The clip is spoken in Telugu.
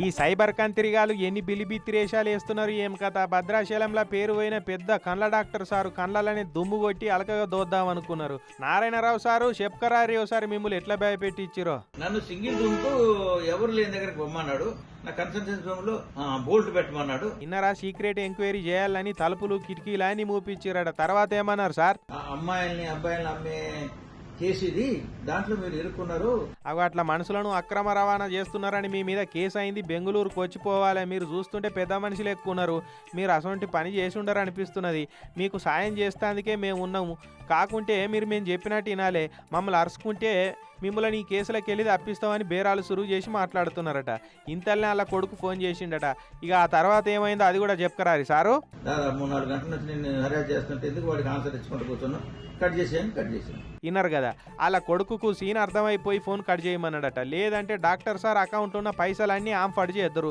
ఈ సైబర్ కంతిరిగాలు ఎన్ని బిలిబిత్తిరేషాలు వేస్తున్నారు ఏం కథ. భద్రాచలంలో పేరు పోయిన పెద్ద కండ్ల డాక్టర్ సారు కండ్లని దుమ్ము కొట్టి అలకగా దోద్దాం అనుకున్నారు. నారాయణరావు సారు చెప్పకరారి ఒకసారి మిమ్మల్ని ఎట్లా భయపెట్టి ఇచ్చిరో. నన్ను సింగిల్ రూమ్ కు ఎవరు లేని దగ్గరికి పొమ్మన్నాడు. నా కన్సల్టెన్సీ రూమ్ లో బోల్ట్ పెట్టమన్నాడు. ఇన్నరా సీక్రెట్ ఎంక్వైరీ చేయాలని తలుపులు కిటికీలని మూపిచ్చిరట. తర్వాత ఏమన్నారు సార్? అమ్మాయిల్ని అబ్బాయిల్ని అమ్మే కేసు ఇది, దాంట్లో మీరు ఇరుక్కున్నారు. అవి అట్లా మనుషులను అక్రమ రవాణా చేస్తున్నారని మీ మీద కేసు అయింది. బెంగళూరుకు వచ్చిపోవాలి. మీరు చూస్తుంటే పెద్ద మనుషులు ఎక్కున్నారు. మీరు అసొంటి పని చేసి ఉండరు అనిపిస్తున్నది. మీకు సాయం చేస్తాందుకే మేము ఉన్నాము. కాకుంటే మేము చెప్పినట్టు వినాలే. మమ్మల్ని అరుచుకుంటే మిమ్మల్ని ఈ కేసులకు వెళ్ళి తప్పిస్తామని బేరాలు సురువు చేసి మాట్లాడుతున్నారట. ఇంతల్నే అలా కొడుకు ఫోన్ చేసిండట. ఇక ఆ తర్వాత ఏమైందో అది కూడా చెప్పకరారి సారు. దాదాపు 3-4 గంటల నుంచి నేను హరాజ్ చేస్తుంటే ఎందుకు వాడికి ఆన్సర్ ఇచ్చుకుంటూ కూర్చున్నాను. కట్ చేసాను. విన్నారు కదా, అలా కొడుకుకు సీన్ అర్థమైపోయి ఫోన్ కట్ చేయమన్నాడట. లేదంటే డాక్టర్ సార్ అకౌంట్ ఉన్న పైసలన్నీ ఆమె ఫడ్ చేద్దరు.